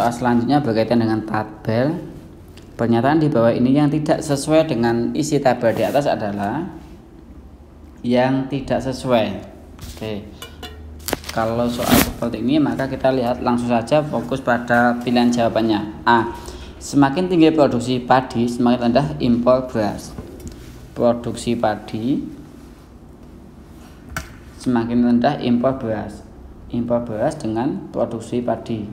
Soal selanjutnya berkaitan dengan tabel. Pernyataan di bawah ini yang tidak sesuai dengan isi tabel di atas adalah yang tidak sesuai. Oke. Kalau soal seperti ini maka kita lihat langsung saja, fokus pada pilihan jawabannya. A. Semakin tinggi produksi padi, semakin rendah impor beras. Produksi padi, semakin rendah impor beras. Impor beras dengan produksi padi.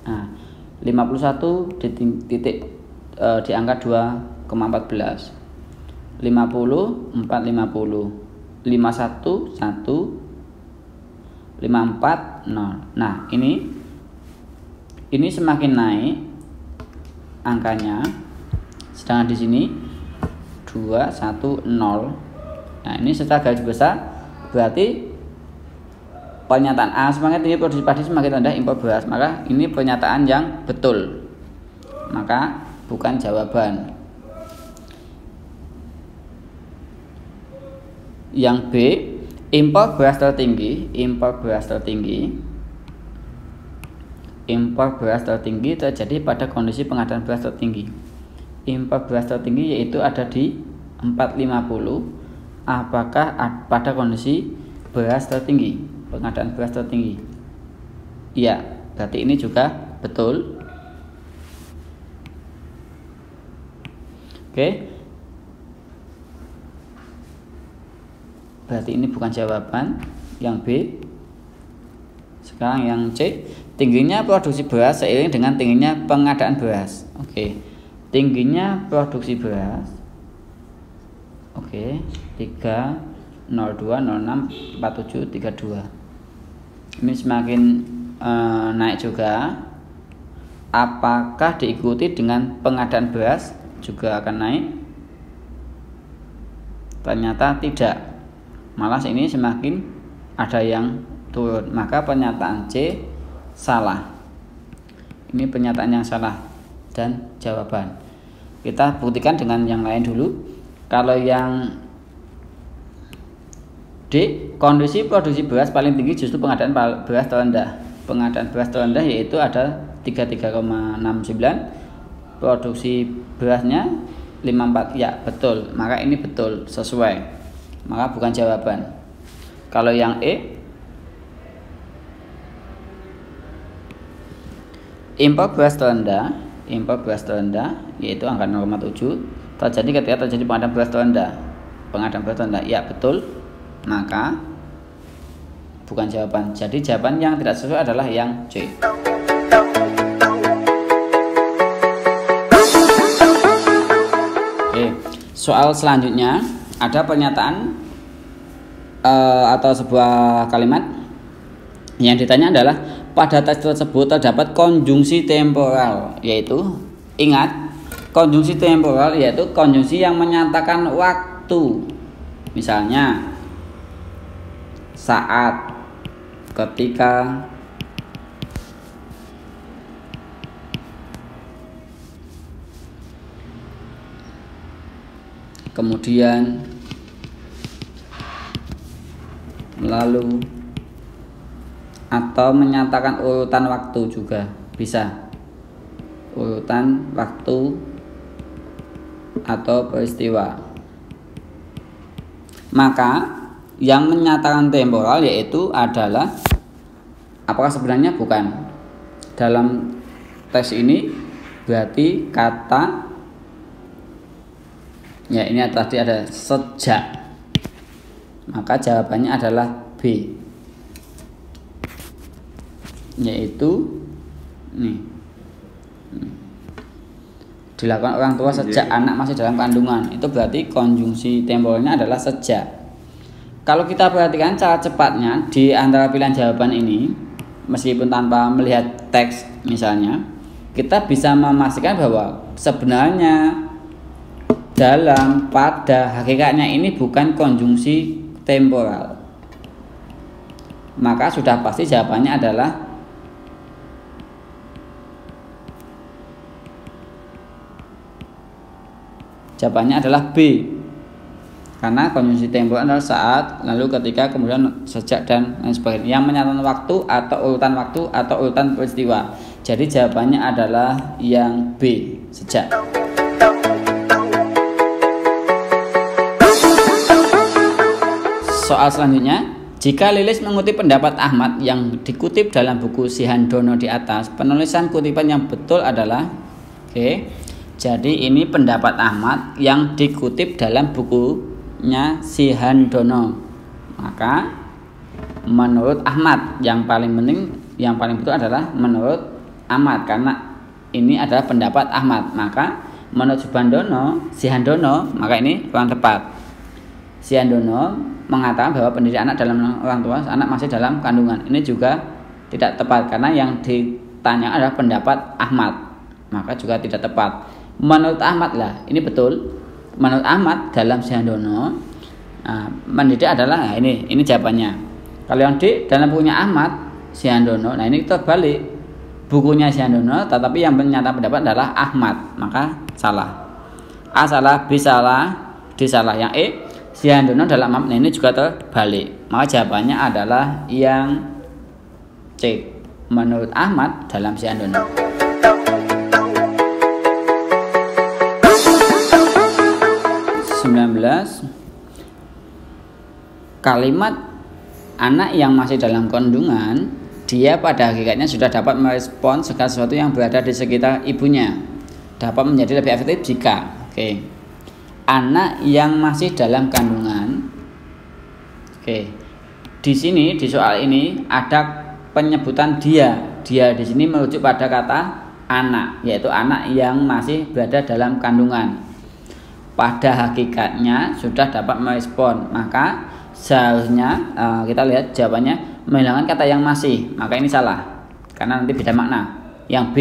Nah, 51 di angka 2,14. 50 450. 51 1. 54 0. Nah, ini semakin naik angkanya, sedangkan di sini 2 1 0. Nah, ini setelah garis besar berarti pernyataan A, semakin tinggi produksi padi semakin rendah impor beras, maka ini pernyataan yang betul, maka bukan jawaban. Yang B, impor beras tertinggi. Impor beras tertinggi terjadi pada kondisi pengadaan beras tertinggi. Impor beras tertinggi yaitu ada di 450. Apakah pada kondisi beras tertinggi, pengadaan beras tertinggi? Iya, berarti ini juga betul. Oke. Berarti ini bukan jawaban. Yang B. Sekarang yang C, tingginya produksi beras seiring dengan tingginya pengadaan beras. Oke. Tingginya produksi beras. Oke, 3 02 06 47 32. Ini semakin naik juga. Apakah diikuti dengan pengadaan beras juga akan naik? Ternyata tidak. Malah ini semakin ada yang turun. Maka pernyataan C salah. Ini pernyataan yang salah dan jawaban. Kita buktikan dengan yang lain dulu. Kalau yang D, kondisi produksi beras paling tinggi justru pengadaan beras terendah. Pengadaan beras terendah yaitu ada 33,69. Produksi berasnya 54. Ya, betul. Maka ini betul, sesuai. Maka bukan jawaban. Kalau yang E, impor beras terendah yaitu angka 0,7 terjadi ketika terjadi pengadaan beras terendah. Pengadaan beras terendah, ya betul. Maka bukan jawaban. Jadi jawaban yang tidak sesuai adalah yang C. Oke, soal selanjutnya ada pernyataan atau sebuah kalimat yang ditanya adalah pada teks tersebut terdapat konjungsi temporal, yaitu ingat konjungsi temporal yaitu konjungsi yang menyatakan waktu. Misalnya saat, ketika, kemudian, lalu, atau menyatakan urutan waktu juga bisa. Urutan waktu atau peristiwa. Maka yang menyatakan temporal yaitu adalah, apakah sebenarnya bukan. Dalam teks ini berarti kata, ya ini tadi ada sejak. Maka jawabannya adalah B, yaitu nih, dilakukan orang tua sejak anak masih dalam kandungan. Itu berarti konjungsi temporalnya adalah sejak. Kalau kita perhatikan cara cepatnya di antara pilihan jawaban ini, meskipun tanpa melihat teks misalnya, kita bisa memastikan bahwa sebenarnya pada hakikatnya ini bukan konjungsi temporal. Maka sudah pasti jawabannya adalah B. Karena konjungsi temporal adalah saat, lalu ketika, kemudian sejak dan lain sebagainya yang menyatakan waktu atau urutan waktu atau urutan peristiwa. Jadi jawabannya adalah yang B, sejak. Soal selanjutnya, jika Lilis mengutip pendapat Ahmad yang dikutip dalam buku Si Handono di atas, penulisan kutipan yang betul adalah jadi ini pendapat Ahmad yang dikutip dalam bukunya Si Handono. Maka menurut Ahmad yang paling betul adalah menurut Ahmad, karena ini adalah pendapat Ahmad. Maka menurut Si Handono, maka ini kurang tepat. Si Handono mengatakan bahwa pendirian anak dalam orang tua, anak masih dalam kandungan. Ini juga tidak tepat karena yang ditanya adalah pendapat Ahmad, maka juga tidak tepat. Menurut Ahmad lah, ini betul. Menurut Ahmad dalam Si Handono, mendidik adalah ini jawabannya. Kalau yang di dalam bukunya Ahmad Si Handono, nah ini terbalik. Bukunya Si Handono, tetapi yang menyatakan pendapat adalah Ahmad, maka salah. A salah, B salah, D salah. Yang E, Si Handono dalam Ahmad, ini juga terbalik. Maka jawabannya adalah yang C, menurut Ahmad dalam Si Handono. Kalimat anak yang masih dalam kandungan, dia pada hakikatnya sudah dapat merespon segala sesuatu yang berada di sekitar ibunya. Dapat menjadi lebih efektif jika anak yang masih dalam kandungan. Di sini di soal ini ada penyebutan dia. Dia di sini merujuk pada kata anak, yaitu anak yang masih berada dalam kandungan. Pada hakikatnya sudah dapat merespon, maka seharusnya kita lihat jawabannya menghilangkan kata yang masih, maka ini salah karena nanti beda makna. Yang B,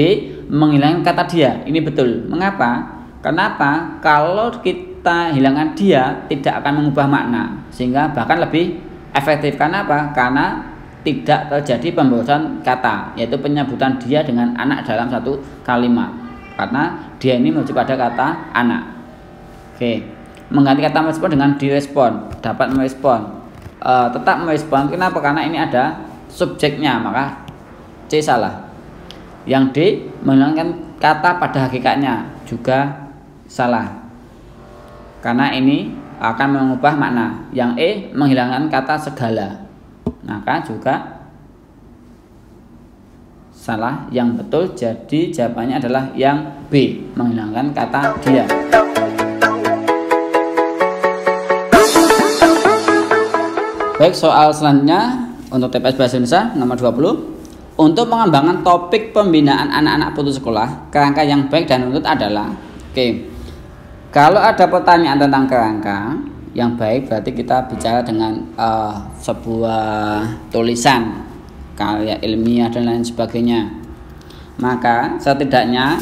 menghilangkan kata dia, ini betul. Mengapa? Kenapa? Kalau kita hilangkan dia tidak akan mengubah makna, sehingga bahkan lebih efektif. Karena apa? Karena tidak terjadi pemborosan kata, yaitu penyebutan dia dengan anak dalam satu kalimat. Karena dia ini merujuk pada kata anak. Mengganti kata merespon dengan direspon, dapat merespon, tetap merespon. Kenapa? Karena ini ada subjeknya, maka C salah. Yang D, menghilangkan kata pada hakikatnya, juga salah karena ini akan mengubah makna. Yang E, menghilangkan kata segala, maka juga salah. Yang betul jadi jawabannya adalah yang B, menghilangkan kata dia. Baik, soal selanjutnya untuk TPS Bahasa Indonesia nomor 20. Untuk mengembangkan topik pembinaan anak-anak putus sekolah, kerangka yang baik dan menuntut adalah kalau ada pertanyaan tentang kerangka yang baik, berarti kita bicara dengan sebuah tulisan, karya ilmiah dan lain sebagainya. Maka setidaknya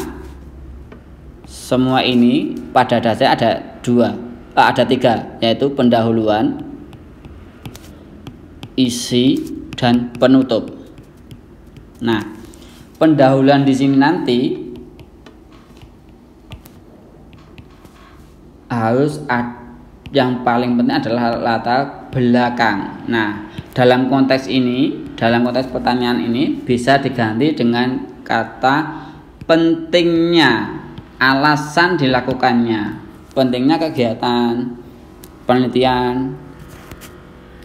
semua ini pada dasarnya ada tiga, yaitu pendahuluan, isi, dan penutup. Nah, pendahuluan di sini nanti harus yang paling penting adalah latar belakang. Nah, dalam konteks pertanyaan ini bisa diganti dengan kata pentingnya, alasan dilakukannya, pentingnya kegiatan, penelitian,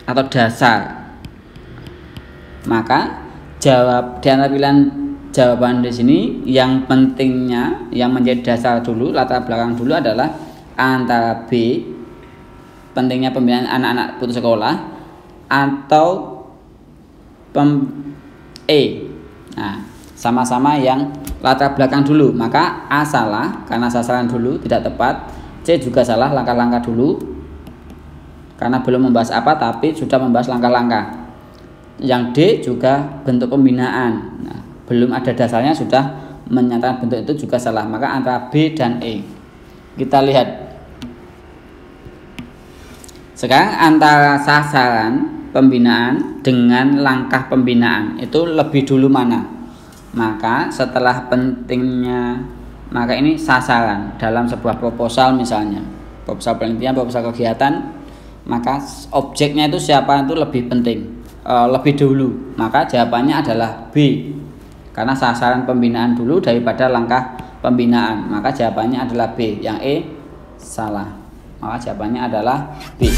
atau dasar. Maka di antara pilihan jawaban di sini yang pentingnya, yang menjadi dasar dulu, latar belakang dulu adalah antara B, pentingnya pembinaan anak-anak putus sekolah, atau E. Nah, sama-sama yang latar belakang dulu, maka A salah karena sasaran dulu tidak tepat. C juga salah, langkah-langkah dulu karena belum membahas apa tapi sudah membahas langkah-langkah. Yang D juga bentuk pembinaan. Nah, belum ada dasarnya sudah menyatakan bentuk itu juga salah. Maka antara B dan E. Kita lihat sekarang antara sasaran pembinaan dengan langkah pembinaan itu lebih dulu mana? Maka setelah pentingnya, maka ini sasaran dalam sebuah proposal, misalnya proposal penelitian, proposal kegiatan, maka objeknya itu siapa itu lebih penting, lebih dulu. Maka jawabannya adalah B. Karena sasaran pembinaan dulu daripada langkah pembinaan. Maka jawabannya adalah B. Yang E salah. Maka jawabannya adalah B.